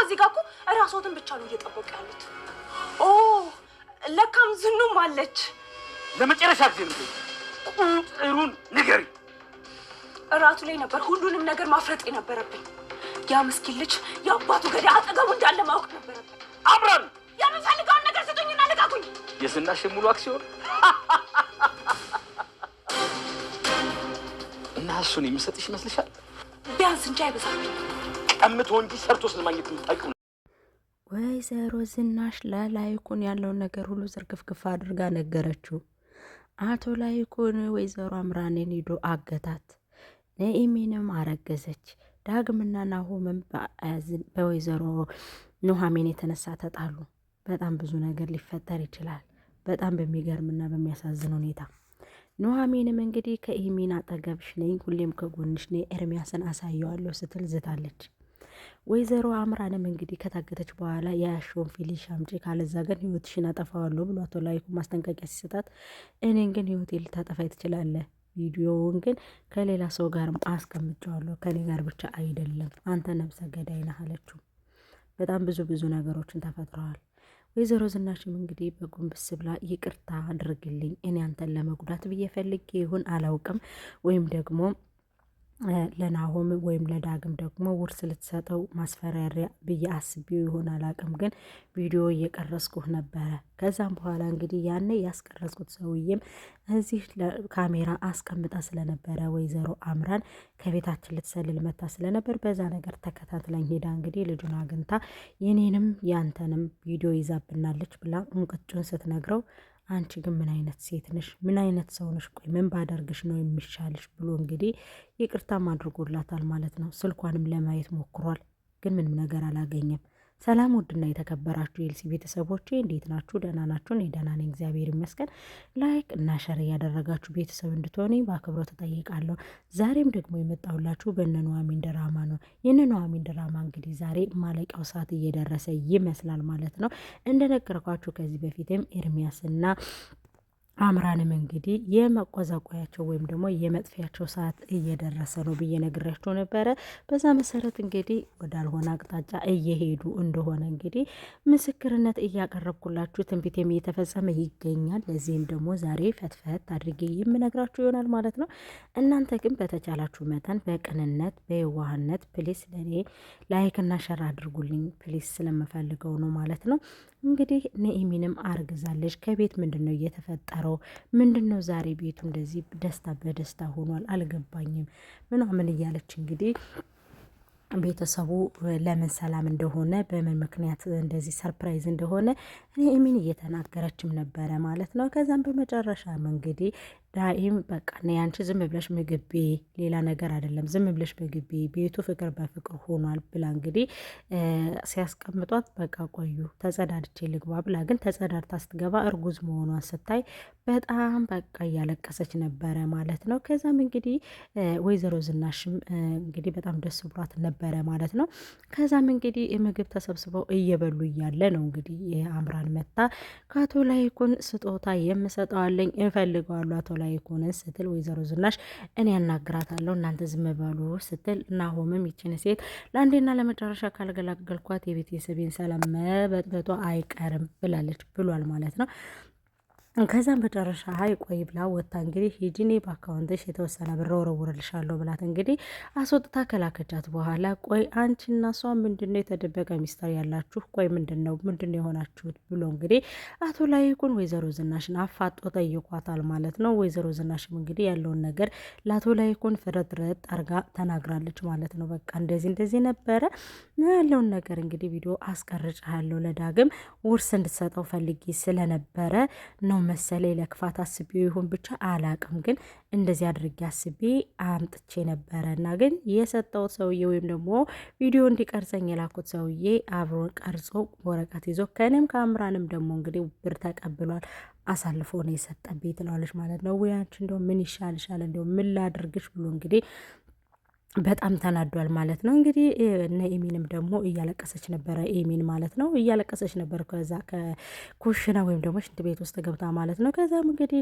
እዚህ ጋር እኮ እራስዎትን ብቻ ነው እየጠበቁ ያሉት። ኦ ለካም ዝኑም አለች። ለመጨረሻ ጊዜ ነው ቁጥሩን ንገሪ። እራቱ ላይ ነበር ሁሉንም ነገር ማፍረጥ የነበረብኝ። ያ ምስኪን ልጅ የአባቱ ገዳይ አጠገቡ እንዳለ ማወቅ ነበረብኝ። አብረን የምፈልገውን ነገር ስጡኝና ልቀቁኝ። የዝናሽ ሙሉ አክሲዮን እና እሱን የሚሰጥሽ ይመስልሻል? ቢያንስ እንጂ አይበዛብኝ። ቀምቶ እንጂ ሰርቶ ስለማግኘት የምታውቂው ወይዘሮ ዝናሽ ለላይኩን ያለውን ነገር ሁሉ ዝርግፍግፍ አድርጋ ነገረችው። አቶ ላይኩን ወይዘሮ አምራንን ሂዶ አገታት። ነኢሚንም አረገዘች። ዳግምና ናሆምም በወይዘሮ ኑሐሚን የተነሳ ተጣሉ። በጣም ብዙ ነገር ሊፈጠር ይችላል። በጣም በሚገርምና በሚያሳዝን ሁኔታ ኑሐሚንም እንግዲህ ከኢሚን አጠገብሽ ነኝ፣ ሁሌም ከጎንሽ ነኝ፣ ኤርሚያስን አሳየዋለሁ ስትል ዝታለች። ወይዘሮ አምራንም እንግዲህ ከታገተች በኋላ የያሽውን ፊልሽ አምጪ፣ ካለዛ ግን ህይወትሽን አጠፋዋለሁ ብሎ አቶ ላይኩን ማስጠንቀቂያ ሲሰጣት፣ እኔን ግን ህይወቴ ልታጠፋ ትችላለህ፣ ቪዲዮውን ግን ከሌላ ሰው ጋርም አስቀምጨዋለሁ፣ ከኔ ጋር ብቻ አይደለም፣ አንተ ነብሰ ገዳይ ነህ አለችው። በጣም ብዙ ነገሮችን ተፈጥረዋል። ወይዘሮ ዝናሽም እንግዲህ በጎንበስ ብላ ይቅርታ አድርግልኝ፣ እኔ አንተን ለመጉዳት ብዬ ፈልጌ ይሁን አላውቅም፣ ወይም ደግሞ ለናሆም ወይም ለዳግም ደግሞ ውርስ ልትሰጠው ማስፈራሪያ ብዬ አስቤው ይሆን አላቅም፣ ግን ቪዲዮ እየቀረስኩህ ነበረ። ከዛም በኋላ እንግዲህ ያኔ ያስቀረጽኩት ሰውዬም እዚህ ካሜራ አስቀምጣ ስለነበረ ወይዘሮ አምራን ከቤታችን ልትሰልል መታ ስለነበር በዛ ነገር ተከታትለኝ ሄዳ እንግዲህ ልጁን አግኝታ የኔንም ያንተንም ቪዲዮ ይዛብናለች ብላ እንቅጩን ስትነግረው አንቺ ግን ምን አይነት ሴት ነሽ? ምን አይነት ሰው ነሽ? ቆይ ምን ባደርግሽ ነው የሚሻልሽ? ብሎ እንግዲህ ይቅርታም አድርጎላታል ማለት ነው። ስልኳንም ለማየት ሞክሯል፣ ግን ምንም ነገር አላገኘም። ሰላም ውድና የተከበራችሁ የኤልሲ ቤተሰቦቼ እንዴት ናችሁ? ደህና ናችሁ? እኔ ደህና ነኝ፣ እግዚአብሔር ይመስገን። ላይክ እና ሸር እያደረጋችሁ ቤተሰብ እንድትሆኑ በአክብሮት ተጠይቃለሁ። ዛሬም ደግሞ የመጣሁላችሁ በእነ ኑሐሚን ድራማ ነው። የእነ ኑሐሚን ድራማ እንግዲህ ዛሬ ማለቂያው ሰዓት እየደረሰ ይመስላል ማለት ነው። እንደነገርኳችሁ ከዚህ በፊትም ኤርሚያስና አምራንም እንግዲህ የመቆዛቆያቸው ወይም ደግሞ የመጥፊያቸው ሰዓት እየደረሰ ነው ብዬ ነግራቸው ነበረ። በዛ መሰረት እንግዲህ ወዳልሆነ አቅጣጫ እየሄዱ እንደሆነ እንግዲህ ምስክርነት እያቀረብኩላችሁ ትንቢቴም እየተፈጸመ ይገኛል። ለዚህም ደግሞ ዛሬ ፈትፈት አድርጌ የምነግራችሁ ይሆናል ማለት ነው። እናንተ ግን በተቻላችሁ መጠን በቅንነት በየዋህነት ፕሊስ ለእኔ ላይክና ሸር አድርጉልኝ ፕሊስ፣ ስለምፈልገው ነው ማለት ነው። እንግዲህ ነኢሚንም አርግዛለች። ከቤት ምንድን ነው እየተፈጠረው? ምንድን ነው ዛሬ ቤቱ እንደዚህ ደስታ በደስታ ሆኗል? አልገባኝም ምናምን እያለች እንግዲህ ቤተሰቡ ለምን ሰላም እንደሆነ በምን ምክንያት እንደዚህ ሰርፕራይዝ እንደሆነ ነኢሚን እየተናገረችም ነበረ ማለት ነው። ከዛም በመጨረሻም እንግዲህ ዳኢም በቃ ነይ አንቺ ዝም ብለሽ ምግቢ፣ ሌላ ነገር አይደለም፣ ዝም ብለሽ ምግቢ፣ ቤቱ ፍቅር በፍቅር ሆኗል ብላ እንግዲህ ሲያስቀምጧት በቃ ቆዩ ተጸዳድቼ ልግባ ብላ ግን ተጸዳድታ ስትገባ እርጉዝ መሆኗን ስታይ በጣም በቃ እያለቀሰች ነበረ ማለት ነው። ከዛም እንግዲህ ወይዘሮ ዝናሽም እንግዲህ በጣም ደስ ብሏት ነበረ ማለት ነው። ከዛም እንግዲህ ምግብ ተሰብስበው እየበሉ እያለ ነው እንግዲህ የአምራን መታ ከአቶ ላይኩን ስጦታ የምሰጠዋለኝ እፈልገዋለሁ አቶ ላይኩንን ስትል ወይዘሮ ዝናሽ እኔ ያናግራታለሁ እናንተ ዝም በሉ ስትል ናሆምም ይችን ሴት ለአንዴና ለመጨረሻ ካልገላገልኳት የቤተሰቤን ሰላም መበጥበጧ አይቀርም ብሏል ማለት ነው። ከዛም በጨረሻ ሀይ ቆይ ብላ ወጣ እንግዲህ ሂጂኔ በአካውንትሽ የተወሰነ ብር ወረውርልሻለሁ ብላት እንግዲህ አስወጥታ ከላከቻት በኋላ ቆይ አንቺና እሷ ምንድነው የተደበቀ ሚስጥር ያላችሁ? ቆይ ምንድነው የሆናችሁት? ብሎ እንግዲህ አቶ ላይኩን ወይዘሮ ዝናሽን አፋጦ ጠይቋታል ማለት ነው። ወይዘሮ ዝናሽም እንግዲህ ያለውን ነገር ለአቶ ላይኩን ፍረጥረጥ አርጋ ተናግራለች ማለት ነው። በቃ እንደዚህ ነበረ ያለውን ነገር እንግዲህ ቪዲዮ አስቀርጫለሁ፣ ለዳግም ውርስ እንድትሰጠው ፈልጊ ስለነበረ ነው መሰለኝ ለክፋት አስቤው ይሁን ብቻ አላቅም፣ ግን እንደዚህ አድርጌ አስቤ አምጥቼ ነበረ እና ግን የሰጠው ሰውዬ ወይም ደግሞ ቪዲዮ እንዲቀርጸኝ የላኩት ሰውዬ አብሮ ቀርጾ ወረቀት ይዞ ከእኔም ከአምራንም ደግሞ እንግዲህ ብር ተቀብሏል፣ አሳልፎ ነው የሰጠብኝ ትለዋለች ማለት ነው። ወይ አንቺ እንደው ምን ይሻልሻል፣ እንደው ምን ላድርግሽ ብሎ እንግዲህ በጣም ተናዷል ማለት ነው። እንግዲህ ነኢሚንም ደግሞ እያለቀሰች ነበረ፣ ኤሚን ማለት ነው እያለቀሰች ነበር ከዛ ከኩሽና ወይም ደግሞ ሽንት ቤት ውስጥ ገብታ ማለት ነው። ከዛም እንግዲህ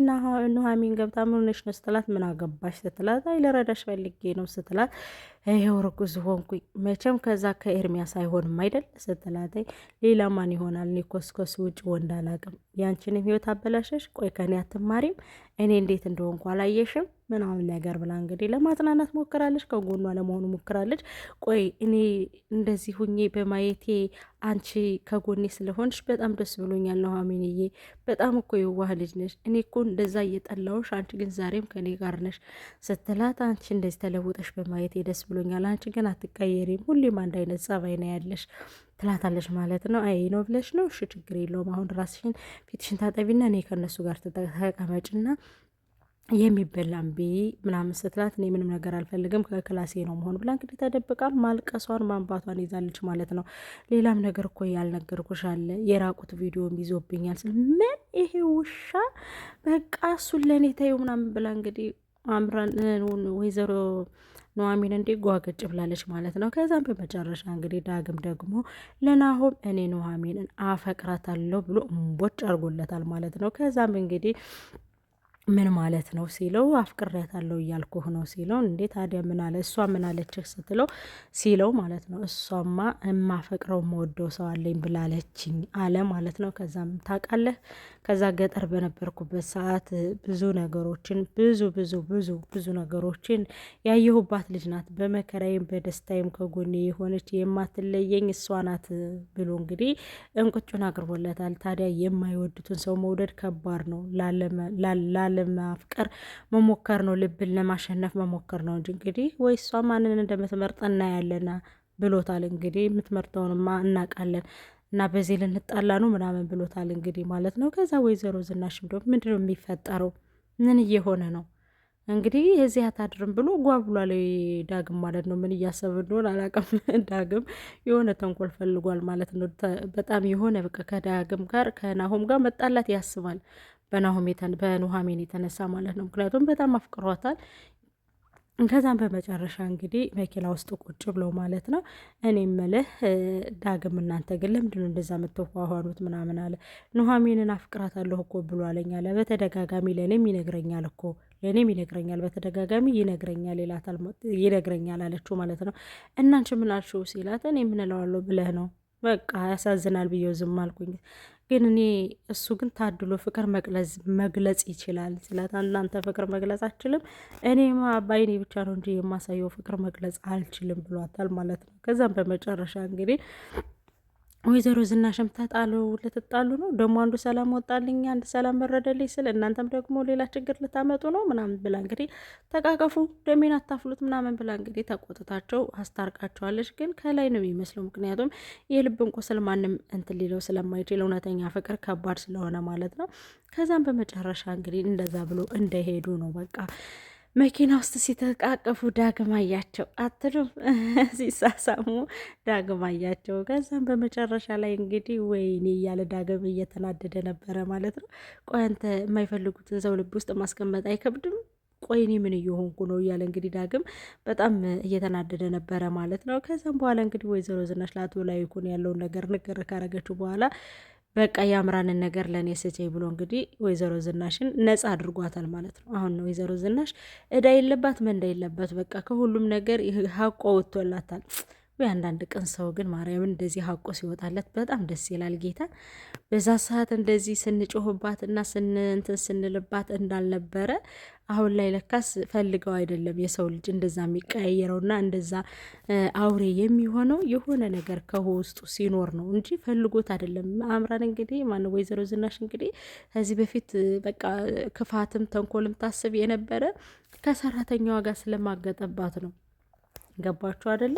ኑሐሚን ገብታ ምን ሆነሽ ነው ስትላት ምን አገባሽ ስትላት አይ ልረዳሽ ፈልጌ ነው ስትላት ይሄው ርጉዝ ሆንኩኝ። መቼም ከዛ ከኤርሚያስ አይሆንም አይደል ስትላተኝ፣ ሌላ ማን ይሆናል? እኔ ኮስኮስ ውጭ ወንድ አላቅም። ያንቺንም ህይወት አበላሸሽ። ቆይ ከኔ አትማሪም? እኔ እንዴት እንደሆንኩ አላየሽም? ምናምን ነገር ብላ እንግዲህ ለማጽናናት ሞክራለች። ከጎኗ ለመሆኑ ሞክራለች። ቆይ እኔ እንደዚህ ሁኜ በማየቴ አንቺ ከጎኔ ስለሆንሽ በጣም ደስ ብሎኛል ኑሐሚንዬ። በጣም እኮ የዋህ ልጅ ነሽ። እኔ እኮ እንደዛ እየጠላሁሽ፣ አንቺ ግን ዛሬም ከኔ ጋር ነሽ ስትላት፣ አንቺ እንደዚህ ተለውጠሽ በማየቴ ደስ ብሎኛል። አንቺ ግን አትቀየሪም፣ ሁሌም አንድ አይነት ጸባይ ነው ያለሽ ትላታለች ማለት ነው። አይ ነው ብለሽ ነው? እሺ ችግር የለውም። አሁን ራስሽን ፊትሽን ታጠቢና እኔ ከእነሱ ጋር ተቀመጭና የሚበላም ቢ ምናምን ስትላት፣ እኔ ምንም ነገር አልፈልግም ከክላሴ ነው መሆን ብላ እንግዲህ ተደብቃ ማልቀሷን ማንባቷን ይዛለች ማለት ነው። ሌላም ነገር እኮ ያልነገርኩሽ አለ፣ የራቁት ቪዲዮም ይዞብኛል ስል ምን ይሄ ውሻ በቃ እሱን ለእኔ ተይው ምናምን ብላ እንግዲህ አምራን ወይዘሮ ኑሐሚን እንዲህ ጓገጭ ብላለች ማለት ነው። ከዛም በመጨረሻ እንግዲህ ዳግም ደግሞ ለናሆም እኔ ኑሐሚንን አፈቅራታለሁ ብሎ እምቦጭ አድርጎለታል ማለት ነው። ከዛም እንግዲህ ምን ማለት ነው ሲለው፣ አፍቅሬያታለሁ እያልኩህ ነው ሲለው፣ እንዴ ታዲያ ምን አለ እሷ ምን አለችህ ስትለው ሲለው ማለት ነው፣ እሷማ የማፈቅረው መወደው ሰው አለኝ ብላለችኝ አለ ማለት ነው። ከዛም ታውቃለህ፣ ከዛ ገጠር በነበርኩበት ሰዓት ብዙ ነገሮችን ብዙ ነገሮችን ያየሁባት ልጅ ናት። በመከራዬም በደስታዬም ከጎኔ የሆነች የማትለየኝ እሷ ናት ብሎ እንግዲህ እንቁጩን አቅርቦለታል። ታዲያ የማይወዱትን ሰው መውደድ ከባድ ነው። ላለማፍቀር መሞከር ነው፣ ልብን ለማሸነፍ መሞከር ነው እንጂ እንግዲህ ወይ እሷ ማንን እንደምትመርጥ እናያለና ብሎታል። እንግዲህ የምትመርጠውንማ እናውቃለን እና በዚህ ልንጣላ ነው ምናምን ብሎታል እንግዲህ ማለት ነው። ከዛ ወይዘሮ ዝናሽም ደግሞ ምንድነው የሚፈጠረው? ምን እየሆነ ነው? እንግዲህ የዚህ አታድርም ብሎ ጓብሏል ዳግም ማለት ነው። ምን እያሰብ እንደሆነ አላውቅም። ዳግም የሆነ ተንኮል ፈልጓል ማለት ነው። በጣም የሆነ በቃ ከዳግም ጋር ከናሆም ጋር መጣላት ያስባል በኑሐሚን የተነሳ ማለት ነው። ምክንያቱም በጣም አፍቅሯታል። ከዛም በመጨረሻ እንግዲህ መኪና ውስጥ ቁጭ ብለው ማለት ነው፣ እኔ ምልህ ዳግም እናንተ ግን ለምንድነው እንደዛ የምትዋዋኑት ምናምን አለ። ኑሐሚንን አፍቅራታለሁ እኮ ብሎ አለኝ አለ። በተደጋጋሚ ለእኔም ይነግረኛል እኮ በተደጋጋሚ ይነግረኛል አለችው ማለት ነው። እናንቺ ምን አልሽው ሲላት፣ እኔ ምን እለዋለሁ ብለህ ነው በቃ ያሳዝናል ብዬው ዝም አልኩኝ። ግን እኔ እሱ ግን ታድሎ ፍቅር መግለጽ ይችላል ስላት፣ እናንተ ፍቅር መግለጽ አልችልም፣ እኔማ በአይኔ ብቻ ነው እንጂ የማሳየው ፍቅር መግለጽ አልችልም ብሏታል ማለት ነው። ከዛም በመጨረሻ እንግዲህ ወይዘሮ ዝናሽም ልትጣሉ ነው ደግሞ፣ አንዱ ሰላም ወጣልኝ አንድ ሰላም መረደልኝ ስል እናንተም ደግሞ ሌላ ችግር ልታመጡ ነው ምናምን ብላ እንግዲህ ተቃቀፉ፣ ደሜን አታፍሉት ምናምን ብላ እንግዲህ ተቆጥታቸው አስታርቃቸዋለች። ግን ከላይ ነው የሚመስለው፣ ምክንያቱም የልብን ቁስል ማንም እንትን ሊለው ስለማይችል እውነተኛ ፍቅር ከባድ ስለሆነ ማለት ነው። ከዛም በመጨረሻ እንግዲህ እንደዛ ብሎ እንደሄዱ ነው በቃ መኪና ውስጥ ሲተቃቀፉ ዳግም አያቸው አትሉም? ሲሳሳሙ ዳግም አያቸው። ከዛም በመጨረሻ ላይ እንግዲህ ወይኔ እያለ ዳግም እየተናደደ ነበረ ማለት ነው። ቆይ አንተ የማይፈልጉትን ሰው ልብ ውስጥ ማስቀመጥ አይከብድም? ቆይ እኔ ምን እየሆንኩ ነው እያለ እንግዲህ ዳግም በጣም እየተናደደ ነበረ ማለት ነው። ከዛም በኋላ እንግዲህ ወይዘሮ ዝናሽ ለአቶ ላይኩን ያለውን ነገር ንግር ካረገችው በኋላ በቃ የአምራንን ነገር ለእኔ ስጪኝ ብሎ እንግዲህ ወይዘሮ ዝናሽን ነጻ አድርጓታል ማለት ነው። አሁን ወይዘሮ ዝናሽ እዳ የለባት መንዳ የለባት፣ በቃ ከሁሉም ነገር ሀቆ ወጥቶላታል። ወይ አንዳንድ ቀን ሰው ግን ማርያምን እንደዚህ ሀቆ ሲወጣለት በጣም ደስ ይላል። ጌታ በዛ ሰዓት እንደዚህ ስንጮህባት እና ስንንትን ስንልባት እንዳልነበረ አሁን ላይ ለካስ ፈልገው አይደለም የሰው ልጅ እንደዛ የሚቀያየረውና እንደዛ አውሬ የሚሆነው የሆነ ነገር ከውስጡ ሲኖር ነው እንጂ ፈልጎት አይደለም። አምራን እንግዲህ ማነው ወይዘሮ ዝናሽ እንግዲህ ከዚህ በፊት በቃ ክፋትም ተንኮልም ታስብ የነበረ ከሰራተኛዋ ጋር ስለማገጠባት ነው። ገባችሁ አደለ?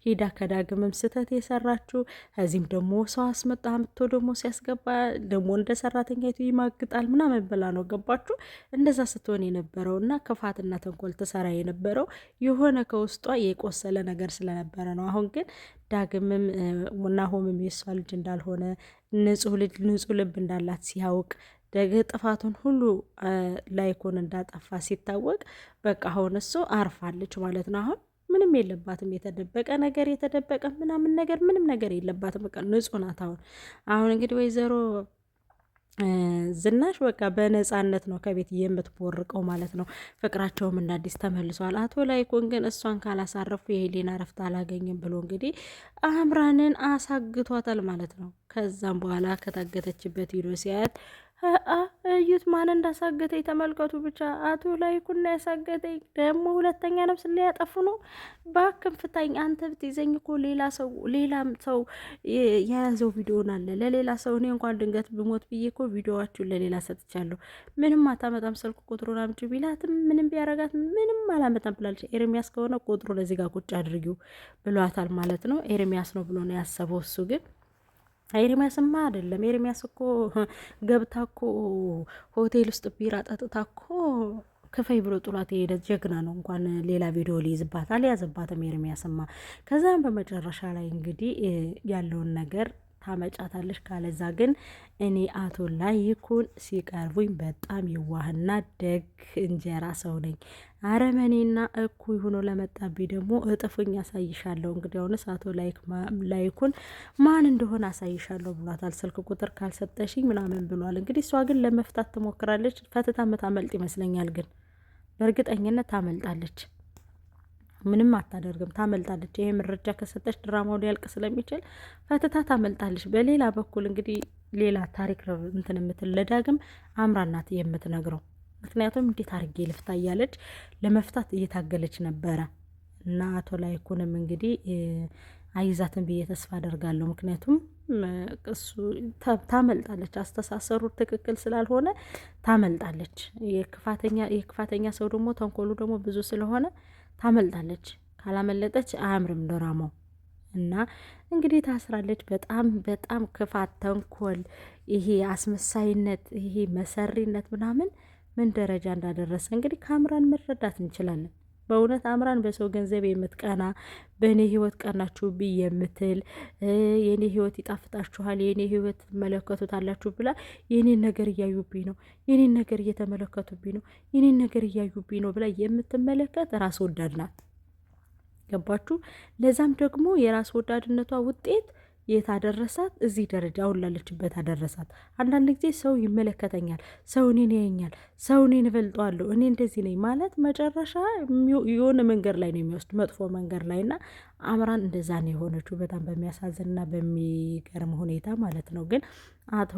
ሄዳ ከዳግምም ስህተት የሰራችሁ ከዚህም ደግሞ ሰው አስመጣ ምቶ ደግሞ ሲያስገባ ደግሞ እንደ ሰራተኛቱ ይማግጣል ምናምን ብላ ነው። ገባችሁ? እንደዛ ስትሆን የነበረው እና ክፋትና ተንኮል ትሰራ የነበረው የሆነ ከውስጧ የቆሰለ ነገር ስለነበረ ነው። አሁን ግን ዳግምም ናሆምም የሷ ልጅ እንዳልሆነ ንጹህ ልብ እንዳላት ሲያውቅ ጥፋቱን ሁሉ ላይኩን እንዳጠፋ ሲታወቅ በቃ አሁን እሱ አርፋለች ማለት ነው። አሁን ምንም የለባትም፣ የተደበቀ ነገር የተደበቀ ምናምን ነገር ምንም ነገር የለባትም። በቃ ንጹህ ናት። አሁን እንግዲህ ወይዘሮ ዝናሽ በቃ በነፃነት ነው ከቤት የምትቦርቀው ማለት ነው። ፍቅራቸውም እንደ አዲስ ተመልሷል። አቶ ላይኩን ግን እሷን ካላሳረፉ የሄሌና ረፍት አላገኝም ብሎ እንግዲህ አምራንን አሳግቷታል ማለት ነው። ከዛም በኋላ ከታገተችበት ሂዶ ሲያያት እዩት ማን እንዳሳገተኝ ተመልከቱ። ብቻ አቶ ላይኩን ያሳገተኝ ደግሞ ሁለተኛ ነፍስ ሊያጠፉ ነው። ባክን ፍታኝ አንተ ብትይዘኝ እኮ ሌላም ሰው የያዘው ቪዲዮን አለ ለሌላ ሰው እኔ እንኳን ድንገት ብሞት ብዬ እኮ ቪዲዮዋችሁን ለሌላ ሰጥቻለሁ። ምንም አታመጣም ስልክ ቁጥሩን አምጪ ቢላትም ምንም ቢያረጋት ምንም አላመጣም ብላለች። ኤርሚያስ ከሆነ ቁጥሩ ለዚህ ጋር ቁጭ አድርጊው ብሏታል ማለት ነው። ኤርሚያስ ነው ብሎ ነው ያሰበው እሱ ግን ኤርሚያስማ አይደለም። ኤርሚያስ እኮ ገብታ እኮ ሆቴል ውስጥ ቢራ ጠጥታ እኮ ክፈይ ብሎ ጥሏት የሄደ ጀግና ነው። እንኳን ሌላ ቪዲዮ ሊይዝባት አልያዘባትም ኤርሚያስማ። ከዛም በመጨረሻ ላይ እንግዲህ ያለውን ነገር ታመጫታለሽ። ካለዛ ግን እኔ አቶ ላይኩን ሲቀርቡኝ በጣም የዋህና ደግ እንጀራ ሰው ነኝ። አረመኔና እኩይ ሆኖ ለመጣብኝ ደግሞ እጥፉኝ ያሳይሻለሁ። እንግዲህ አሁንስ አቶ ላይኩን ማን እንደሆነ አሳይሻለሁ ብሏታል። ስልክ ቁጥር ካልሰጠሽኝ ምናምን ብሏል። እንግዲህ እሷ ግን ለመፍታት ትሞክራለች። ፈትታ ምታመልጥ ይመስለኛል። ግን በእርግጠኝነት ታመልጣለች። ምንም አታደርግም፣ ታመልጣለች። ይሄ መረጃ ከሰጠች ድራማው ሊያልቅ ስለሚችል ፈትታ ታመልጣለች። በሌላ በኩል እንግዲህ ሌላ ታሪክ ነው እንትን የምትል ለዳግም አምራናት የምትነግረው። ምክንያቱም እንዴት አርጌ ልፍታ እያለች ለመፍታት እየታገለች ነበረ እና አቶ ላይኩንም እንግዲህ አይዛትን ብዬ ተስፋ አደርጋለሁ። ምክንያቱም እሱ ታመልጣለች። አስተሳሰሩ ትክክል ስላልሆነ ታመልጣለች። የክፋተኛ ሰው ደግሞ ተንኮሉ ደግሞ ብዙ ስለሆነ ታመልጣለች። ካላመለጠች አያምርም ድራማው እና እንግዲህ ታስራለች። በጣም በጣም ክፋት፣ ተንኮል፣ ይሄ አስመሳይነት፣ ይሄ መሰሪነት ምናምን ምን ደረጃ እንዳደረሰ እንግዲህ ከአምራን መረዳት እንችላለን። በእውነት አምራን በሰው ገንዘብ የምትቀና በእኔ ህይወት ቀናችሁብኝ የምትል የእኔ ህይወት ይጣፍጣችኋል፣ የእኔ ህይወት ትመለከቱታላችሁ ብላ የኔን ነገር እያዩብኝ ነው፣ የኔን ነገር እየተመለከቱብኝ ነው፣ የኔን ነገር እያዩብኝ ነው ብላ የምትመለከት ራስ ወዳድ ናት። ገባችሁ? ለዛም ደግሞ የራስ ወዳድነቷ ውጤት የት አደረሳት? እዚህ ደረጃ አሁን ላለችበት አደረሳት። አንዳንድ ጊዜ ሰው ይመለከተኛል፣ ሰው እኔን ያየኛል፣ ሰው እኔን እበልጠዋለሁ፣ እኔ እንደዚህ ነኝ ማለት መጨረሻ የሆነ መንገድ ላይ ነው የሚወስድ፣ መጥፎ መንገድ ላይ እና አምራን እንደዛ ነው የሆነችው። በጣም በሚያሳዝንና በሚገርም ሁኔታ ማለት ነው። ግን አቶ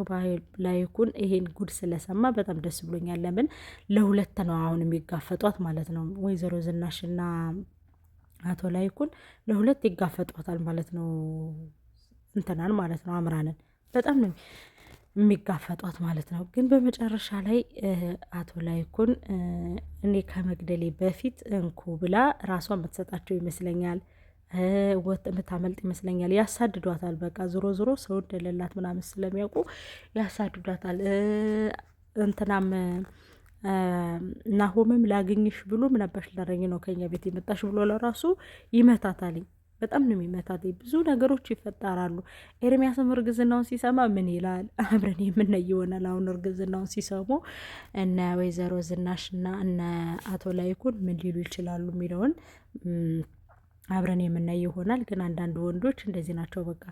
ላይኩን ይሄን ጉድ ስለሰማ በጣም ደስ ብሎኛል። ለምን ለሁለት ነው አሁን የሚጋፈጧት ማለት ነው። ወይዘሮ ዝናሽና አቶ ላይኩን ለሁለት ይጋፈጧታል ማለት ነው። እንትናን ማለት ነው አምራንን በጣም ነው የሚጋፈጧት ማለት ነው። ግን በመጨረሻ ላይ አቶ ላይኩን እኔ ከመግደሌ በፊት እንኩ ብላ ራሷን የምትሰጣቸው ይመስለኛል። ወጥ የምታመልጥ ይመስለኛል። ያሳድዷታል። በቃ ዞሮ ዞሮ ሰው እንደሌላት ምናምን ስለሚያውቁ ያሳድዷታል። እንትናም ናሆምም ላግኝሽ ብሎ ምን አባሽ ላረኝ ነው ከኛ ቤት የመጣሽ ብሎ ለራሱ ይመታታልኝ። በጣም ነው የሚመታት። ብዙ ነገሮች ይፈጠራሉ። ኤርሚያስም እርግዝናውን ሲሰማ ምን ይላል? አብረን የምናይ ይሆናል። አሁን እርግዝናውን ሲሰሙ እነ ወይዘሮ ዝናሽና እነ አቶ ላይኩን ምን ሊሉ ይችላሉ የሚለውን አብረን የምናይ ይሆናል። ግን አንዳንድ ወንዶች እንደዚህ ናቸው። በቃ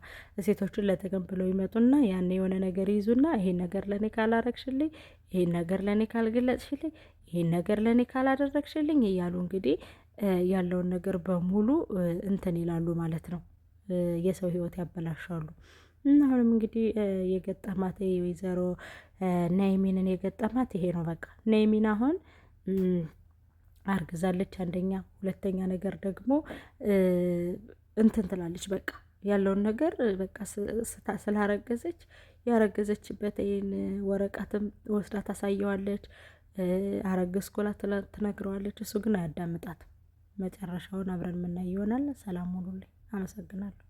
ሴቶችን ለጥቅም ብለው ይመጡና ያን የሆነ ነገር ይዙና ይሄን ነገር ለእኔ ካላረግሽልኝ፣ ይሄን ነገር ለእኔ ካልገለጽሽልኝ፣ ይሄን ነገር ለእኔ ካላደረግሽልኝ እያሉ እንግዲህ ያለውን ነገር በሙሉ እንትን ይላሉ ማለት ነው። የሰው ህይወት ያበላሻሉ። እና አሁንም እንግዲህ የገጠማት ወይዘሮ ናይሚንን የገጠማት ይሄ ነው። በቃ ናይሚን አሁን አርግዛለች አንደኛ፣ ሁለተኛ ነገር ደግሞ እንትን ትላለች። በቃ ያለውን ነገር በቃ ስላረገዘች ያረገዘችበትን ወረቀትም ወስዳ ታሳየዋለች። አረገዝኩላ ትነግረዋለች። እሱ ግን አያዳምጣትም። መጨረሻውን አብረን የምናይ ይሆናል። ሰላም ሁኑልኝ። አመሰግናለሁ።